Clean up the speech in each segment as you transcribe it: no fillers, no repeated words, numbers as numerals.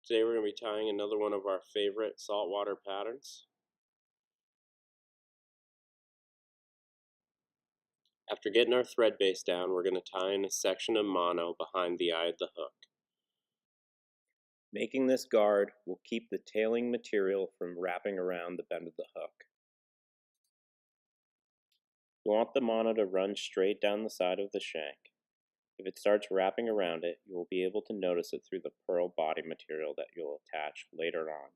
Today we're going to be tying another one of our favorite saltwater patterns. After getting our thread base down, we're going to tie in a section of mono behind the eye of the hook. Making this guard will keep the tailing material from wrapping around the bend of the hook. You want the mono to run straight down the side of the shank. If it starts wrapping around it, you will be able to notice it through the pearl body material that you'll attach later on.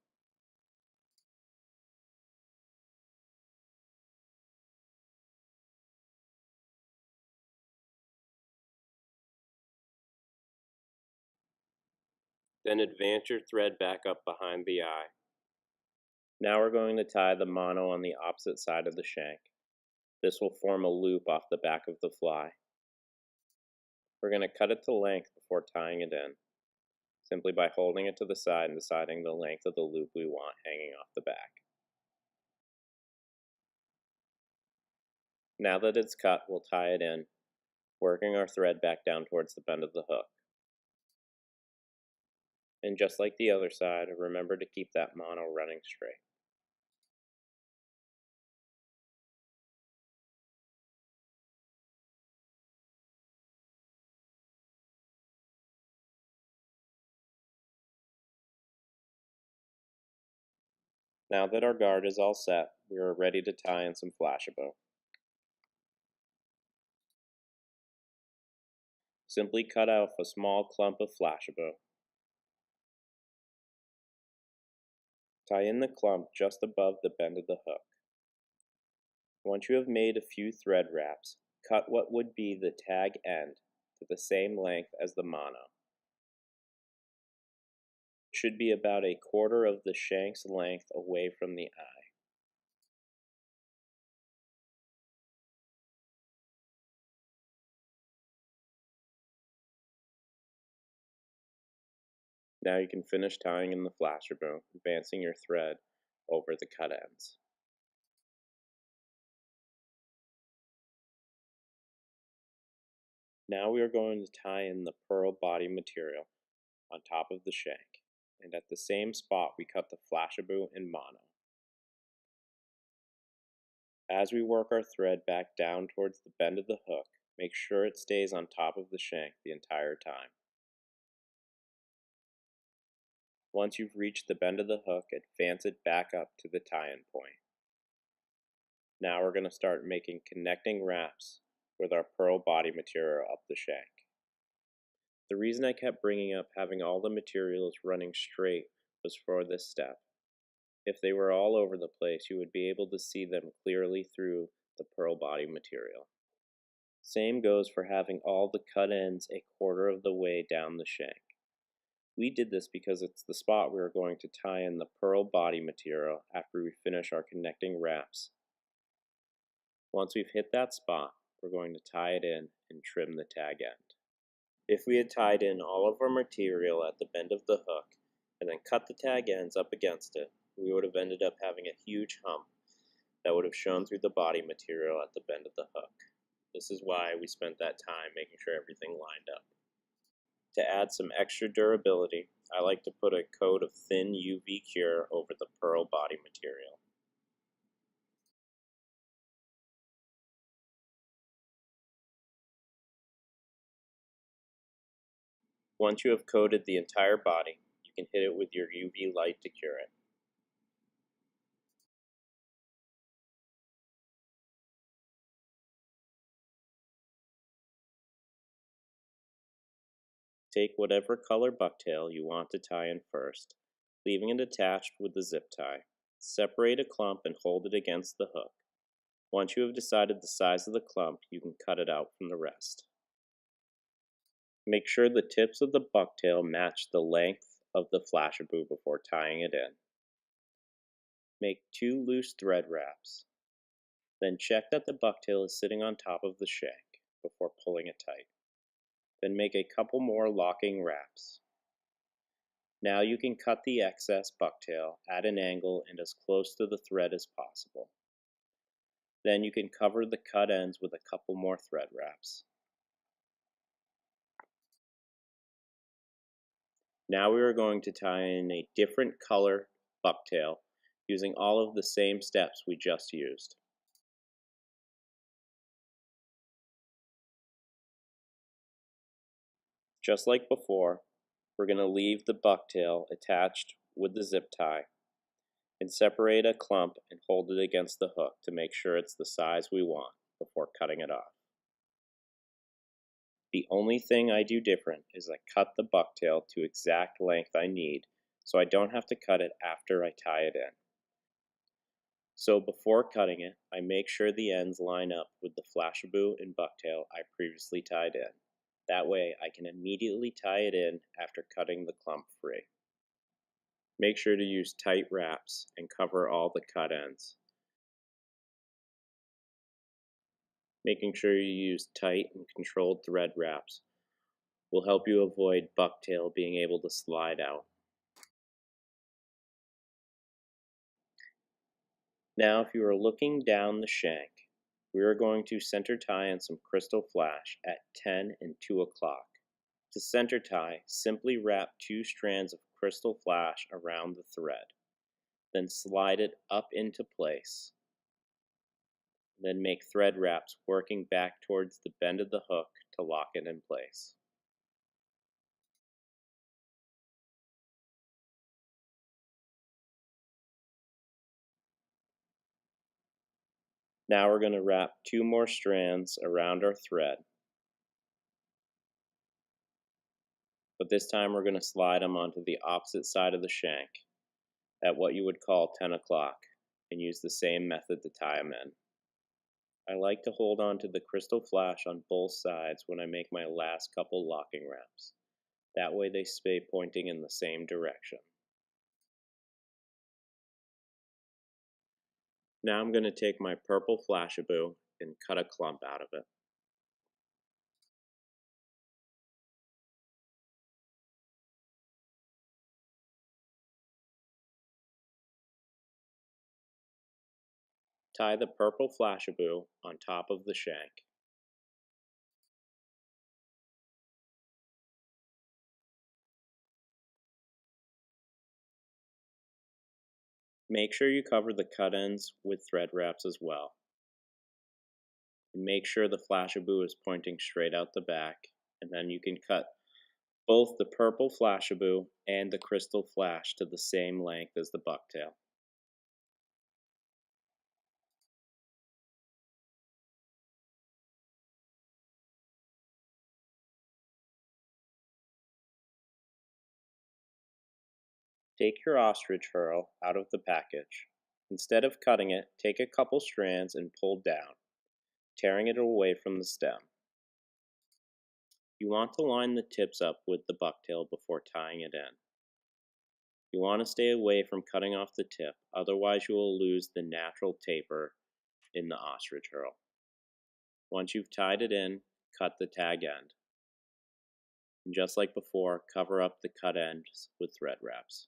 Then advance your thread back up behind the eye. Now we're going to tie the mono on the opposite side of the shank. This will form a loop off the back of the fly. We're going to cut it to length before tying it in, simply by holding it to the side and deciding the length of the loop we want hanging off the back. Now that it's cut, we'll tie it in, working our thread back down towards the bend of the hook. And just like the other side, remember to keep that mono running straight. Now that our guard is all set, we are ready to tie in some Flashabou. Simply cut off a small clump of Flashabou. Tie in the clump just above the bend of the hook. Once you have made a few thread wraps, cut what would be the tag end to the same length as the mono. It should be about a quarter of the shank's length away from the eye. Now you can finish tying in the Flashabou, advancing your thread over the cut ends. Now we are going to tie in the pearl body material on top of the shank, and at the same spot we cut the Flashabou in mono. As we work our thread back down towards the bend of the hook, make sure it stays on top of the shank the entire time. Once you've reached the bend of the hook, advance it back up to the tie-in point. Now we're going to start making connecting wraps with our pearl body material up the shank. The reason I kept bringing up having all the materials running straight was for this step. If they were all over the place, you would be able to see them clearly through the pearl body material. Same goes for having all the cut ends a quarter of the way down the shank. We did this because it's the spot we are going to tie in the pearl body material after we finish our connecting wraps. Once we've hit that spot, we're going to tie it in and trim the tag end. If we had tied in all of our material at the bend of the hook and then cut the tag ends up against it, we would have ended up having a huge hump that would have shown through the body material at the bend of the hook. This is why we spent that time making sure everything lined up. To add some extra durability, I like to put a coat of thin UV cure over the pearl body material. Once you have coated the entire body, you can hit it with your UV light to cure it. Take whatever color bucktail you want to tie in first, leaving it attached with the zip tie. Separate a clump and hold it against the hook. Once you have decided the size of the clump, you can cut it out from the rest. Make sure the tips of the bucktail match the length of the Flashabou before tying it in. Make 2 loose thread wraps. Then check that the bucktail is sitting on top of the shank before pulling it tight. Then make a couple more locking wraps. Now you can cut the excess bucktail at an angle and as close to the thread as possible. Then you can cover the cut ends with a couple more thread wraps. Now we are going to tie in a different color bucktail using all of the same steps we just used. Just like before, we're going to leave the bucktail attached with the zip tie and separate a clump and hold it against the hook to make sure it's the size we want before cutting it off. The only thing I do different is I cut the bucktail to exact length I need so I don't have to cut it after I tie it in. So before cutting it, I make sure the ends line up with the flashabou and bucktail I previously tied in. That way I can immediately tie it in after cutting the clump free. Make sure to use tight wraps and cover all the cut ends. Making sure you use tight and controlled thread wraps will help you avoid bucktail being able to slide out. Now if you are looking down the shank, we are going to center tie in some crystal flash at 10 and 2 o'clock. To center tie, simply wrap 2 strands of crystal flash around the thread, then slide it up into place. Then make thread wraps working back towards the bend of the hook to lock it in place. Now we're going to wrap 2 more strands around our thread, but this time we're going to slide them onto the opposite side of the shank at what you would call 10 o'clock and use the same method to tie them in. I like to hold on to the crystal flash on both sides when I make my last couple locking wraps. That way they stay pointing in the same direction. Now I'm going to take my purple flashabou and cut a clump out of it. Tie the purple flashabou on top of the shank. Make sure you cover the cut ends with thread wraps as well. And make sure the flashabou is pointing straight out the back, and then you can cut both the purple flashabou and the crystal flash to the same length as the bucktail. Take your Ostrich Earl out of the package. Instead of cutting it, take a couple strands and pull down, tearing it away from the stem. You want to line the tips up with the bucktail before tying it in. You want to stay away from cutting off the tip, otherwise you will lose the natural taper in the Ostrich Earl. Once you've tied it in, cut the tag end. And just like before, cover up the cut ends with thread wraps.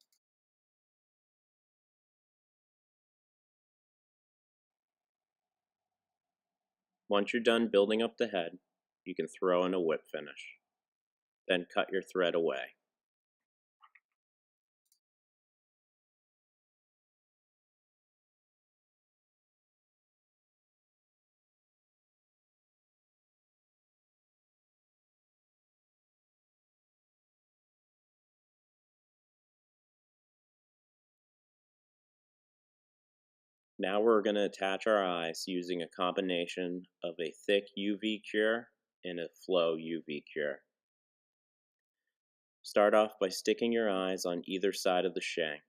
Once you're done building up the head, you can throw in a whip finish. Then cut your thread away. Now we're going to attach our eyes using a combination of a thick UV cure and a flow UV cure. Start off by sticking your eyes on either side of the shank,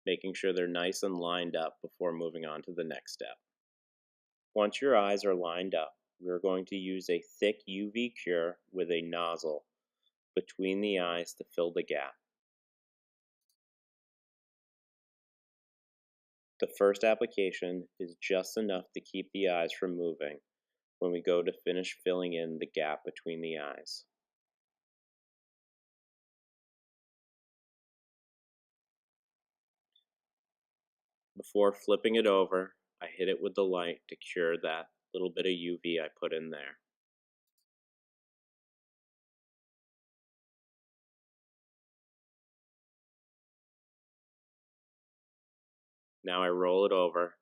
making sure they're nice and lined up before moving on to the next step. Once your eyes are lined up, we're going to use a thick UV cure with a nozzle between the eyes to fill the gap. The first application is just enough to keep the eyes from moving when we go to finish filling in the gap between the eyes. Before flipping it over, I hit it with the light to cure that little bit of UV I put in there. Now I roll it over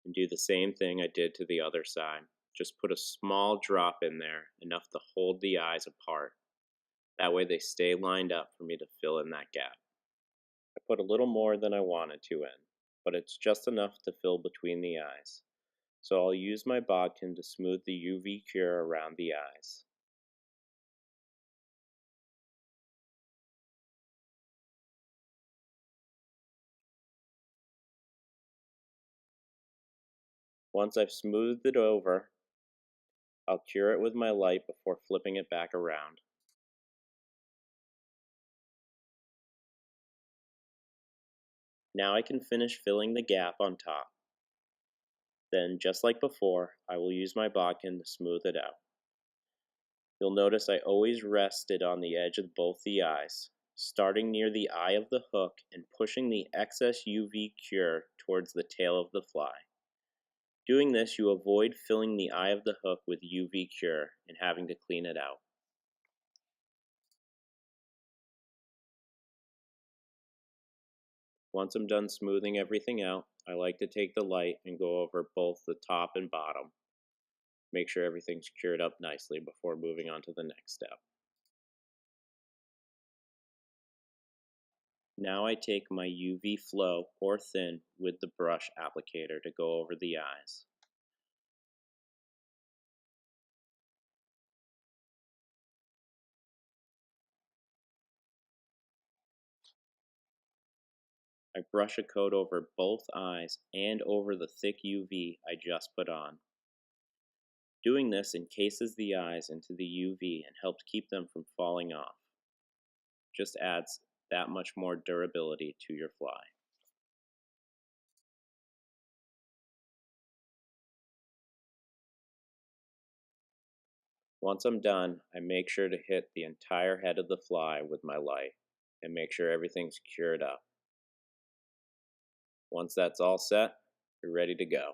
and do the same thing I did to the other side. Just put a small drop in there, enough to hold the eyes apart. That way they stay lined up for me to fill in that gap. I put a little more than I wanted to in, but it's just enough to fill between the eyes. So I'll use my bodkin to smooth the UV cure around the eyes. Once I've smoothed it over, I'll cure it with my light before flipping it back around. Now I can finish filling the gap on top. Then, just like before, I will use my bodkin to smooth it out. You'll notice I always rest it on the edge of both the eyes, starting near the eye of the hook and pushing the excess UV cure towards the tail of the fly. Doing this, you avoid filling the eye of the hook with UV cure and having to clean it out. Once I'm done smoothing everything out, I like to take the light and go over both the top and bottom. Make sure everything's cured up nicely before moving on to the next step. Now I take my UV flow or thin with the brush applicator to go over the eyes. I brush a coat over both eyes and over the thick UV I just put on. Doing this encases the eyes into the UV and helps keep them from falling off. Just adds that much more durability to your fly. Once I'm done, I make sure to hit the entire head of the fly with my light and make sure everything's cured up. Once that's all set, you're ready to go.